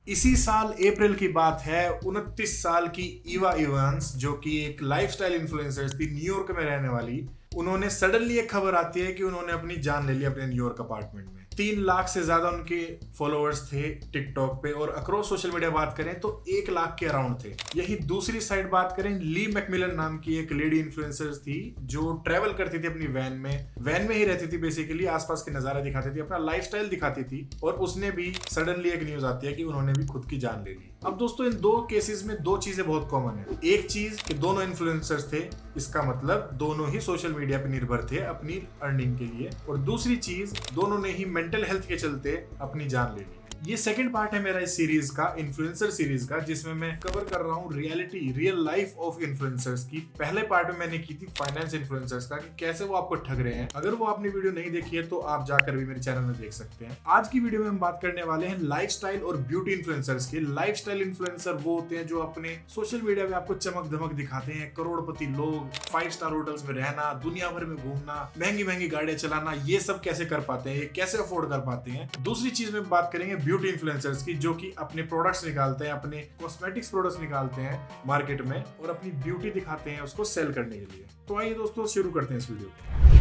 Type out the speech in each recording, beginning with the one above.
इसी साल अप्रैल की बात है। 29 साल की ईवा इवांस, जो कि एक लाइफस्टाइल इन्फ्लुएंसर थी, न्यूयॉर्क में रहने वाली, उन्होंने सडनली एक खबर आती है कि उन्होंने अपनी जान ले ली अपने न्यूयॉर्क अपार्टमेंट में। 3 लाख से ज्यादा उनके फॉलोअर्स थे टिकटॉक पे, और अक्रॉस सोशल मीडिया बात करें तो 1 लाख के अराउंड थे। यही दूसरी साइड बात करें, ली मैकमिलन नाम की एक लेडी इन्फ्लुएंसर थी जो ट्रेवल करती थी अपनी वैन में ही रहती थी, बेसिकली आसपास के नजारे दिखाती थी, अपना लाइफस्टाइल दिखाती थी, और उसने भी सडनली एक न्यूज आती है कि उन्होंने भी खुद की जान ले ली। अब दोस्तों, इन दो केसेस में 2 चीजें बहुत कॉमन है। एक चीज कि दोनों इन्फ्लुएंसर्स थे, इसका मतलब दोनों ही सोशल मीडिया पे निर्भर थे अपनी अर्निंग के लिए, और दूसरी चीज दोनों ने ही मेंटल हेल्थ के चलते अपनी जान ले ली। ये सेकंड पार्ट है मेरा इस सीरीज का, इन्फ्लुएंसर सीरीज का, जिसमें मैं कवर कर रहा हूँ रियल लाइफ ऑफ इन्फ्लुएंसर्स की। पहले पार्ट में मैंने की थी फाइनेंस इन्फ्लुएंसर्स का, कि कैसे वो आपको ठग रहे हैं। अगर वो आपने वीडियो नहीं देखी है तो आप जाकर भी मेरे चैनल में देख सकते हैं। आज की वीडियो में हम बात करने वाले हैं लाइफस्टाइल और ब्यूटी इन्फ्लुएंसर्स की। लाइफस्टाइल इन्फ्लुएंसर वो होते हैं जो अपने सोशल मीडिया पे आपको चमक धमक दिखाते हैं, करोड़पति लोग, 5 स्टार होटल्स में रहना, दुनिया भर में घूमना, महंगी महंगी गाड़ियां चलाना, ये सब कैसे कर पाते हैं, ये कैसे अफोर्ड कर पाते हैं। दूसरी चीज में बात करेंगे ब्यूटी इन्फ्लुएंसर्स की, जो कि अपने प्रोडक्ट्स निकालते हैं, अपने कॉस्मेटिक्स प्रोडक्ट्स निकालते हैं मार्केट में और अपनी ब्यूटी दिखाते हैं उसको सेल करने के लिए। तो आइए दोस्तों, शुरू करते हैं इस वीडियो को।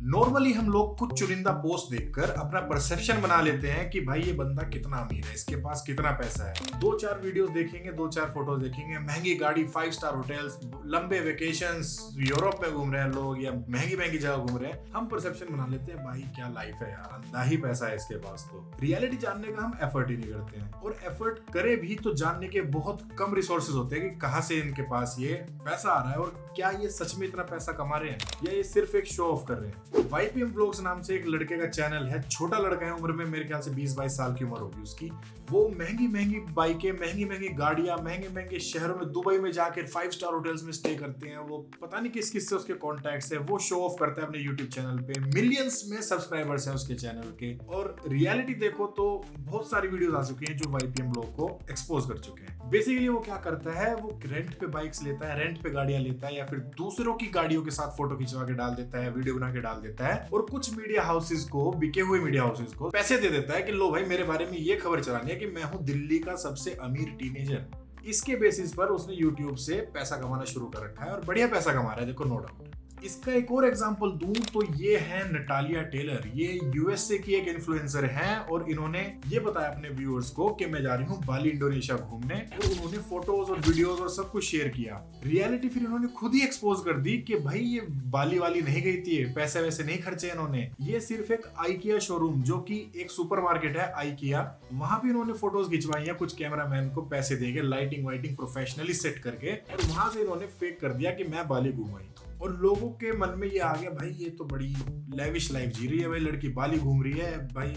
नॉर्मली हम लोग कुछ चुनिंदा पोस्ट देखकर अपना परसेप्शन बना लेते हैं कि भाई ये बंदा कितना अमीर है, इसके पास कितना पैसा है। 2-4 वीडियोस देखेंगे, 2-4 फोटोज देखेंगे, महंगी गाड़ी, 5 स्टार होटल्स, लंबे वेकेशंस, यूरोप में घूम रहे हैं लोग या महंगी महंगी जगह घूम रहे हैं। हम परसेप्शन बना लेते हैं भाई क्या लाइफ है यार, अंधा ही पैसा है इसके पास। तो रियलिटी जानने का हम एफर्ट ही नहीं करते हैं, और एफर्ट करे भी तो जानने के बहुत कम रिसोर्सेज होते हैं कि कहाँ से इनके पास ये पैसा आ रहा है, और क्या ये सच में इतना पैसा कमा रहे हैं या ये सिर्फ एक शो ऑफ कर रहे हैं। YPM व्लॉग्स नाम से एक लड़के का चैनल है, छोटा लड़का है, उम्र में मेरे ख्याल से 20-22 साल की उम्र होगी उसकी। वो महंगी महंगी बाइकें, महंगी महंगी गाड़ियां, महंगे महंगे शहरों में, दुबई में जाकर 5 स्टार होटल्स में स्टे करते हैं। वो पता नहीं किस किस से उसके कॉन्टैक्ट्स है, वो शो ऑफ करता है अपने यूट्यूब चैनल पे। मिलियंस में सब्सक्राइबर्स हैं उसके चैनल के, और रियलिटी देखो तो बहुत सारी वीडियोस आ चुकी हैं जो YPM व्लॉग को एक्सपोज कर चुके हैं। बेसिकली वो क्या करता है, वो रेंट पे बाइक्स लेता है, रेंट पे गाड़ियां लेता है, या फिर दूसरों की गाड़ियों के साथ फोटो खिंचवा के डाल देता है, वीडियो बना के डाल देता है, और कुछ मीडिया हाउसेस को, बिके हुए मीडिया हाउसेस को पैसे दे देता है कि लो भाई, मेरे बारे में ये खबर चलानी है कि मैं हूं दिल्ली का सबसे अमीर टीनेजर। इसके बेसिस पर उसने यूट्यूब से पैसा कमाना शुरू कर रखा है, और बढ़िया पैसा कमा रहा है, देखो, नो डाउट। इसका एक और एग्जांपल दूं तो ये है नटालिया टेलर। ये यूएसए की एक इन्फ्लुएंसर हैं, और इन्होंने ये बताया अपने व्यूअर्स को कि मैं जा रही हूँ बाली, इंडोनेशिया घूमने, और उन्होंने फोटोज और वीडियोस और सब कुछ शेयर किया। रियलिटी फिर इन्होंने खुद ही एक्सपोज कर दी कि भाई ये बाली वाली नहीं गई थी, पैसे वैसे नहीं खर्चे इन्होंने। ये सिर्फ एक आइकिया शोरूम, जो कि एक सुपरमार्केट है आइकिया, वहां भी इन्होंने फोटोज खिंचवाई है कुछ कैमरामैन को पैसे देके, लाइटिंग वाइटिंग प्रोफेशनली सेट करके, और वहां से इन्होंने फेक कर दिया कि मैं बाली घूम आई। और लोगों के मन में ये आ गया, भाई ये तो बड़ी लेविश लाइफ जी रही है, भाई लड़की बाली घूम रही है, भाई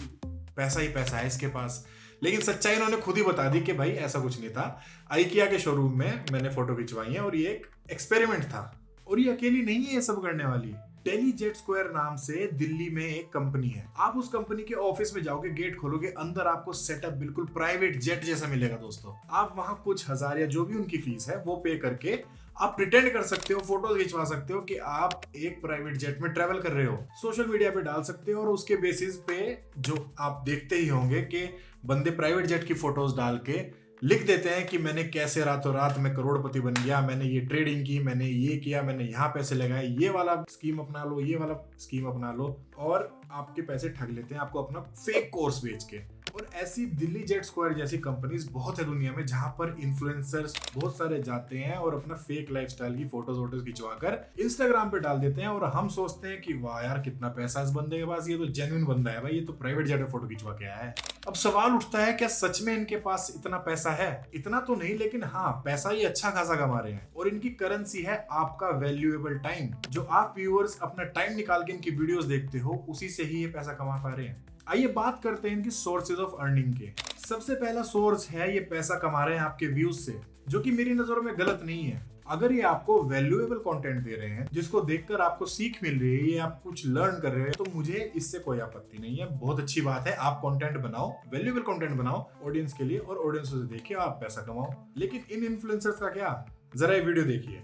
पैसा ही पैसा है इसके पास। लेकिन सच्चाई इन्होंने खुद ही बता दी कि भाई ऐसा कुछ नहीं था, आइकिया के शोरूम में मैंने फोटो खिंचवाई है, और ये एक एक्सपेरिमेंट था। और ये अकेली नहीं है ये सब करने वाली। टेली जेट स्क्वायर नाम से दिल्ली में एक कंपनी है। आप उस कंपनी के ऑफिस में जाओगे, गेट खोलोगे, अंदर आपको सेटअप बिल्कुल प्राइवेट जेट जैसा मिलेगा दोस्तों। आप वहां कुछ हजार या जो भी उनकी फीस है वो पे करके आप प्रिटेंड कर सकते हो, फोटोज खिंचवा सकते हो कि आप एक प्राइवेट जेट में ट्रेवल कर रहे हो, सोशल मीडिया पे डाल सकते हो, और उसके बेसिस पे जो आप देखते ही होंगे कि बंदे प्राइवेट जेट की फोटोज डाल के लिख देते हैं कि मैंने कैसे रातों रात में करोड़पति बन गया, मैंने ये ट्रेडिंग की, मैंने ये किया, मैंने यहाँ पैसे लगाए, ये वाला स्कीम अपना लो, ये वाला स्कीम अपना लो, और आपके पैसे ठग लेते हैं आपको अपना फेक कोर्स बेच के। और ऐसी दिल्ली जेट स्क्वायर जैसी कंपनीज बहुत है दुनिया में, जहां पर इन्फ्लुएंसर्स बहुत सारे जाते हैं और अपना फेक लाइफस्टाइल की फोटोज वोटोज खिंचवाकर इंस्टाग्राम पे डाल देते हैं, और हम सोचते हैं कि वाह यार कितना पैसा इस बंदे के पास, ये तो जेन्युइन बंदा है भाई, ये तो प्राइवेट जेट में फोटो खिंचवा के आया है। अब सवाल उठता है, क्या सच में इनके पास इतना पैसा है? इतना तो नहीं, लेकिन हाँ, पैसा ये अच्छा खासा कमा रहे हैं, और इनकी करेंसी है आपका वैल्यूएबल टाइम। जो आप व्यूअर्स अपना टाइम निकाल के इनकी वीडियोस देखते हो, उसी से ही ये पैसा कमा पा रहे हैं। आइए बात करते हैं इनकी सोर्सेज ऑफ अर्निंग के। सबसे पहला सोर्स है, ये पैसा कमा रहे हैं आपके व्यूज से, जो कि मेरी नजरों में गलत नहीं है। अगर ये आपको वैल्यूएबल कंटेंट दे रहे हैं, जिसको देखकर आपको सीख मिल रही है, ये आप कुछ लर्न कर रहे हैं, तो मुझे इससे कोई आपत्ति नहीं है, बहुत अच्छी बात है। आप कंटेंट बनाओ, वैल्यूएबल कंटेंट बनाओ ऑडियंस के लिए, और ऑडियंस से देखिए आप पैसा कमाओ। लेकिन इन इन्फ्लुएंसर्स का क्या, जरा ये वीडियो देखिए।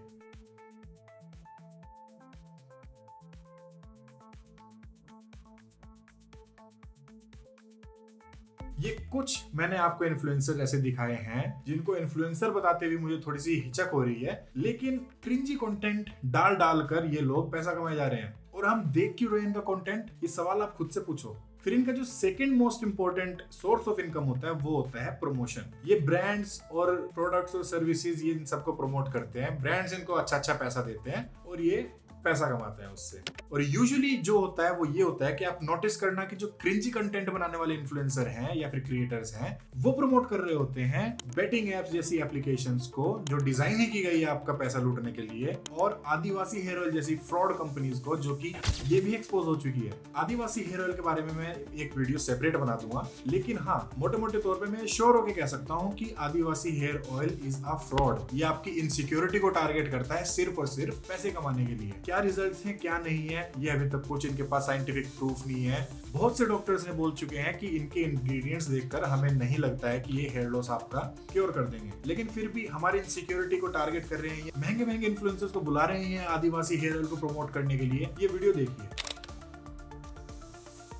ये कुछ मैंने आपको इन्फ्लुएंसर ऐसे दिखाए हैं जिनको इन्फ्लुएंसर बताते हुए मुझे थोड़ी सी हिचक हो रही है, लेकिन क्रिंजी कंटेंट डाल डाल कर ये लोग पैसा कमाए जा रहे हैं। और हम देख क्यों रहे हैं इनका कंटेंट, ये सवाल आप खुद से पूछो। फिर इनका जो second most important source of income होता है वो होता है प्रमोशन। ये ब्रांड्स और प्रोडक्ट्स और सर्विसेज ये इन सबको प्रमोट करते हैं, ब्रांड्स इनको अच्छा अच्छा पैसा देते हैं और ये पैसा कमाते हैं उससे। और यूजुअली जो होता है वो ये होता है कि आप नोटिस करना कि जो क्रिंजी कंटेंट बनाने वाले इन्फ्लुएंसर हैं या फिर क्रिएटर्स हैं, वो प्रमोट कर रहे होते हैं बेटिंग एप्स जैसी एप्लीकेशंस को जो डिजाइन ही की गई है आपका पैसा लूटने के लिए, और आदिवासी हेयर ऑयल जैसी फ्रॉड कंपनीज को, जो कि ये भी एक्सपोज हो चुकी है। आदिवासी हेयर ऑयल के बारे में मैं एक वीडियो सेपरेट बना दूंगा, लेकिन हाँ मोटे मोटे तौर पर मैं श्योर होकर कह सकता हूँ कि Adivasi hair oil is a fraud. ये आपकी इनसिक्योरिटी को टारगेट करता है सिर्फ और सिर्फ पैसे कमाने के लिए। क्या रिजल्ट्स हैं क्या नहीं है ये अभी तक कुछ इनके पास साइंटिफिक प्रूफ नहीं है। बहुत से डॉक्टर्स ने बोल चुके हैं कि इनके इंग्रेडिएंट्स देखकर हमें नहीं लगता है कि ये हेयर लॉस आपका क्योर कर देंगे, लेकिन फिर भी हमारी इनसिक्योरिटी को टारगेट कर रहे हैं। महंगे महंगे इन्फ्लुएंसर्स को बुला रहे हैं आदिवासी हेयर ऑयल को प्रमोट करने के लिए। ये वीडियो देखिए,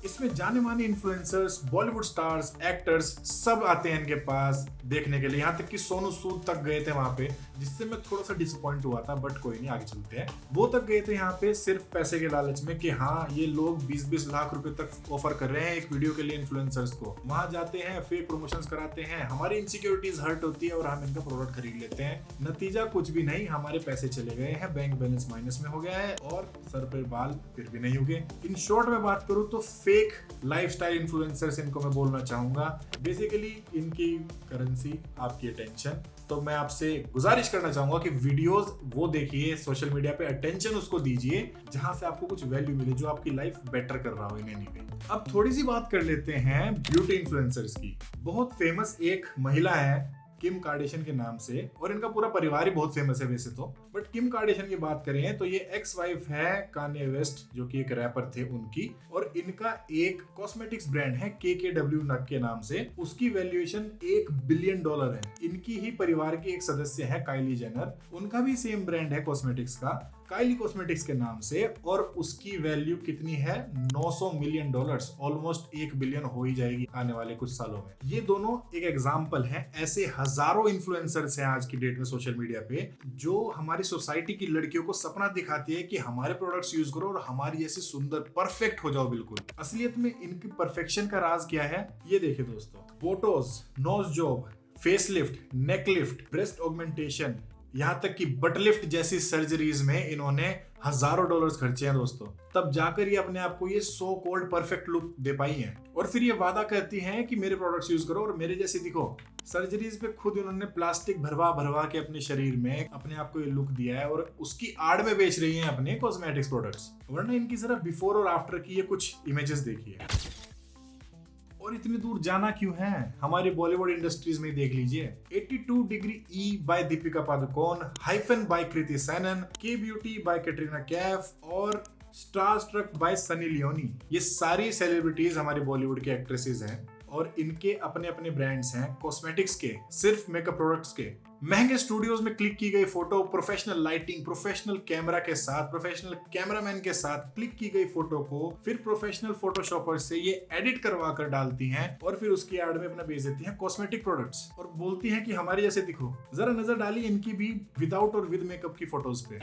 इसमें जाने माने इन्फ्लुएंसर्स, बॉलीवुड स्टार्स, एक्टर्स सब आते हैं इनके पास देखने के लिए। यहाँ तक कि सोनू सूद तक गए थे वहां पे, जिससे मैं थोड़ा सा डिसअपॉइंट हुआ था, बट कोई नहीं, आगे चलते हैं। वो तक गए थे यहाँ पे सिर्फ पैसे के लालच में कि हाँ ये लोग 20-20 लाख रुपए तक ऑफर कर रहे हैं एक वीडियो के लिए इन्फ्लुएंसर्स को। वहां जाते हैं, फेक प्रमोशंस कराते हैं, हमारी इनसिक्योरिटीज हर्ट होती है और हम इनका प्रोडक्ट खरीद लेते हैं। नतीजा कुछ भी नहीं, हमारे पैसे चले गए हैं, बैंक बैलेंस माइनस में हो गया है और सर पे बाल फिर भी नहीं उगे। इन शॉर्ट में बात करूं तो फेक लाइफस्टाइल इन्फ्लुएंसर्स इनको मैं बोलना चाहूंगा। बेसिकली इनकी करेंसी आपकी अटेंशन। तो मैं आपसे गुजारिश करना चाहूंगा कि वीडियोस वो देखिए, सोशल मीडिया पे अटेंशन उसको दीजिए जहां से आपको कुछ वैल्यू मिले, जो आपकी लाइफ बेटर कर रहा हो इन एनी वे। अब थोड़ी सी बात कर लेते हैं ब्यूटी इन्फ्लुएंसर्स की। बहुत फेमस एक महिला है किम कार्डेशियन के नाम से, और इनका पूरा परिवार ही बहुत फेमस है वैसे तो, बट किम कार्डेशियन की बात करें तो ये एक्स वाइफ है कान्ये वेस्ट, जो कि एक रैपर थे उनकी, और इनका एक कॉस्मेटिक्स ब्रांड है KKW नग के नाम से। उसकी वैल्यूएशन $1 बिलियन है। इनकी ही परिवार की एक सदस्य है काइली जेनर, उनका भी सेम ब्रांड है कॉस्मेटिक्स का, काइली कॉस्मेटिक्स के नाम से, और उसकी वैल्यू कितनी है $900 मिलियन, ऑलमोस्ट 1 बिलियन हो ही जाएगी आने वाले कुछ सालों में। ये दोनों एक एग्जाम्पल हैं, ऐसे हजारों इन्फ्लुएंसर्स हैं आज की डेट में सोशल मीडिया पे, जो हमारी सोसाइटी की लड़कियों को सपना दिखाती है कि हमारे प्रोडक्ट्स यूज करो और हमारी ऐसी सुंदर परफेक्ट हो जाओ बिल्कुल। असलियत में इनकी परफेक्शन का राज क्या है ये देखिए दोस्तों। बोटोस, नोज जॉब, फेस लिफ्ट, नेक लिफ्ट, ब्रेस्ट ऑगमेंटेशन, यहाँ तक कि बट लिफ्ट जैसी सर्जरीज में इन्होंने हजारों डॉलर्स खर्चे हैं दोस्तों, तब जाकर ये अपने आप को ये सो कॉल्ड परफेक्ट लुक दे पाई हैं। और फिर ये वादा करती हैं कि मेरे प्रोडक्ट्स यूज करो और मेरे जैसे दिखो। सर्जरीज पे खुद इन्होंने प्लास्टिक भरवा भरवा के अपने शरीर में अपने आप को ये लुक दिया है, और उसकी आड़ में बेच रही हैं अपने कॉस्मेटिक्स प्रोडक्ट्स। वरना इनकी जरा बिफोर और आफ्टर की ये कुछ इमेजेस देखिए। और इतनी दूर जाना क्यों है, हमारी बॉलीवुड इंडस्ट्रीज में देख लीजिए। 82 degree E by Deepika Padukone, Hyphen by Kriti Sanon, K beauty by Katrina Kaif और star struck by Sunny Leone. ये सारी सेलिब्रिटीज हमारी बॉलीवुड के एक्ट्रेसेस हैं और इनके अपने अपने ब्रांड्स हैं कॉस्मेटिक्स के, सिर्फ मेकअप प्रोडक्ट्स के। महंगे स्टूडियोज में क्लिक की गई photo, professional lighting, professional camera के साथ, प्रोफेशनल कैमरामैन के साथ क्लिक की गई फोटो को फिर प्रोफेशनल फोटोशॉपर से ये एडिट करवा कर डालती हैं और फिर उसकी एड में अपना बेच देती हैं कॉस्मेटिक प्रोडक्ट्स और बोलती हैं कि हमारे जैसे दिखो। जरा नजर डाली इनकी भी विदाउट और विद मेकअप की फोटोज पे।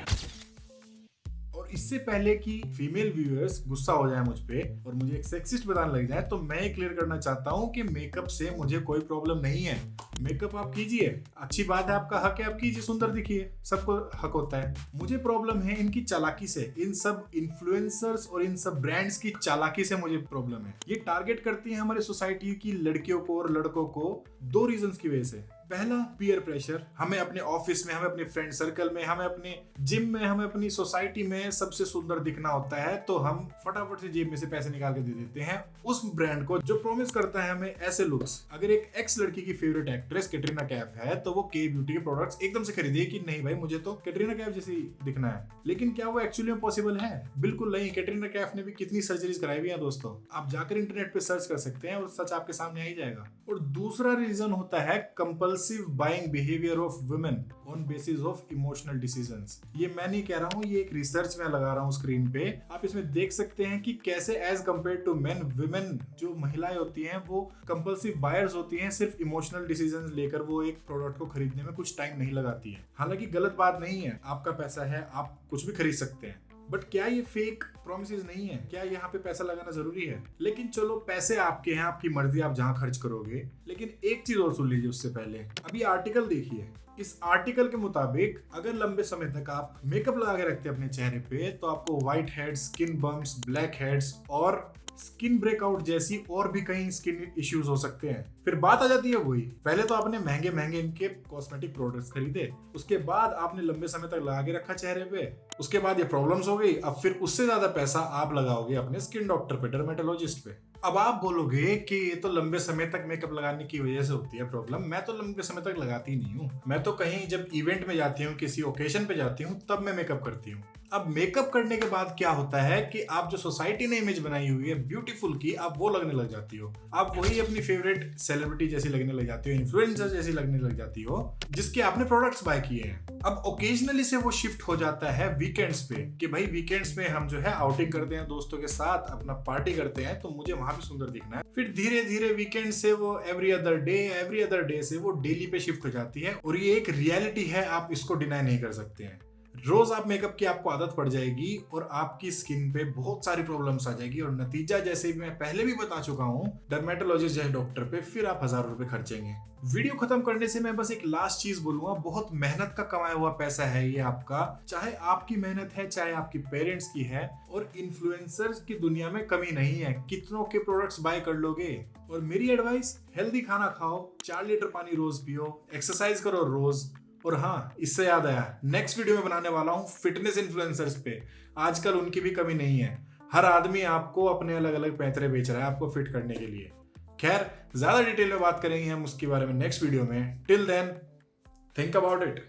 और इससे पहले कि फीमेल व्यूअर्स गुस्सा हो जाए मुझ पे और मुझे एक सेक्सिस्ट बताने लग जाए, तो मैं क्लियर करना चाहता हूँ कि मेकअप से मुझे कोई प्रॉब्लम नहीं है। मेकअप आप कीजिए, अच्छी बात है, आपका हक है, आप कीजिए, सुंदर दिखिए, सबको हक होता है। मुझे प्रॉब्लम है इनकी चालाकी से, इन सब इन्फ्लुएंसर्स और इन सब ब्रांड्स की चालाकी से मुझे प्रॉब्लम है। ये टारगेट करती है हमारे सोसाइटी की लड़कियों को और लड़कों को 2 रीजंस की वजह से। पहला, पीयर प्रेशर। हमें अपने ऑफिस में, हमें अपने फ्रेंड सर्कल में, हमें अपने जिम में, हमें अपनी सोसाइटी में सबसे सुंदर दिखना होता है, तो हम फटाफट से जेब में से पैसे निकाल के दे देते हैं उस ब्रांड को जो प्रॉमिस करता है हमें ऐसे लुक्स। अगर एक एक्स लड़की की फेवरेट एक्ट्रेस कैटरीना कैफ है तो वो के ब्यूटी के प्रोडक्ट्स एकदम से खरीदे कि नहीं भाई मुझे तो कैटरीना कैफ जैसी दिखना है। लेकिन क्या वो एक्चुअली में पॉसिबल है? बिल्कुल नहीं। कैटरीना कैफ ने भी कितनी सर्जरीज कराई हुई है दोस्तों, आप जाकर इंटरनेट पे सर्च कर सकते हैं और सच आपके सामने आ ही जाएगा। और दूसरा रीजन होता है compulsion compulsive buying behaviour of women on basis of emotional decisions. ये मैं नहीं कह रहा हूँ, ये एक रिसर्च में लगा रहा हूँ स्क्रीन पे। आप इसमें देख सकते हैं कि कैसे as compare to men, women जो महिलाएं होती हैं वो कंपल्सिव बायर्स होती हैं। सिर्फ इमोशनल डिसीजंस लेकर वो एक प्रोडक्ट को खरीदने में कुछ टाइम नहीं लगाती है। हालांकि गलत बात नहीं है, आपका पैसा है, आप कुछ भी खरीद सकते हैं, बट क्या ये फेक प्रोमिसेस नहीं है? क्या यहाँ पे पैसा लगाना जरूरी है? लेकिन चलो, पैसे आपके हैं, आपकी मर्जी, आप जहाँ खर्च करोगे। लेकिन एक चीज और सुन लीजिए उससे पहले, अभी आर्टिकल देखिए। इस आर्टिकल के मुताबिक अगर लंबे समय तक आप मेकअप लगा के रखते हैं अपने चेहरे पे, तो आपको white heads, skin bumps, black heads और स्किन ब्रेकआउट जैसी और भी कई स्किन इश्यूज हो सकते हैं। फिर बात आ जाती है वही, पहले तो आपने महंगे महंगे इनके कॉस्मेटिक प्रोडक्ट्स खरीदे, उसके बाद आपने लंबे समय तक लगा के रखा चेहरे पे, उसके बाद ये प्रॉब्लम्स हो गई। अब फिर उससे ज्यादा पैसा आप लगाओगे अपने स्किन डॉक्टर पे, डर्मेटोलॉजिस्ट पे। अब आप बोलोगे कि ये तो लंबे समय तक मेकअप लगाने की वजह से होती है प्रॉब्लम। मैं तो लंबे समय तक लगाती नहीं हूँ। मैं तो कहीं जब इवेंट में जाती हूँ, किसी ओकेजन पे जाती हूँ, तब मैं मेकअप करती हूँ। अब मेकअप करने के बाद क्या होता है कि आप जो सोसाइटी ने इमेज बनाई हुई है ब्यूटीफुल की, आप वो लगने लग जाती हो। आप वही अपनी फेवरेट सेलिब्रिटी जैसी लगने लग जाती हो, इन्फ्लुएंसर जैसी लगने लग जाती हो, जिसके आपने प्रोडक्ट्स बाय किए हैं। अब ओकेजनली से वो शिफ्ट हो जाता है वीकेंड्स पे, कि भाई वीकेंड्स में हम जो है आउटिंग करते हैं दोस्तों के साथ, अपना पार्टी करते हैं, तो मुझे वहां भी सुंदर दिखना है। फिर धीरे धीरे वीकेंड से वो एवरी अदर डे से वो डेली पे शिफ्ट हो जाती है। और ये एक रियलिटी है, आप इसको डिनाई नहीं कर सकते हैं। रोज आप मेकअप की आपको आदत पड़ जाएगी और आपकी स्किन पे बहुत सारी प्रॉब्लम्स आ जाएगी। और नतीजा, जैसे मैं पहले भी बता चुका हूँ, डर्मेटोलॉजिस्ट जैसे डॉक्टर पे फिर आप 1000 रुपए खर्चेंगे। वीडियो खत्म करने से मैं बस एक लास्ट चीज बोलूंगा, बहुत मेहनत का कमाया हुआ पैसा है ये आपका, चाहे आपकी मेहनत है, चाहे आपकी पेरेंट्स की है। और इन्फ्लुएंसर्स की दुनिया में कमी नहीं है, कितनों के प्रोडक्ट्स बाय कर लोगे। और मेरी एडवाइस, हेल्दी खाना खाओ, 4 लीटर पानी रोज पियो, एक्सरसाइज करो रोज। और हाँ, इससे याद आया, नेक्स्ट वीडियो में बनाने वाला हूँ फिटनेस इन्फ्लुएंसर्स पे। आजकल उनकी भी कमी नहीं है, हर आदमी आपको अपने अलग अलग पैतरे बेच रहा है आपको फिट करने के लिए। खैर, ज्यादा डिटेल में बात करेंगे हम उसके बारे में नेक्स्ट वीडियो में। Till then, think about it.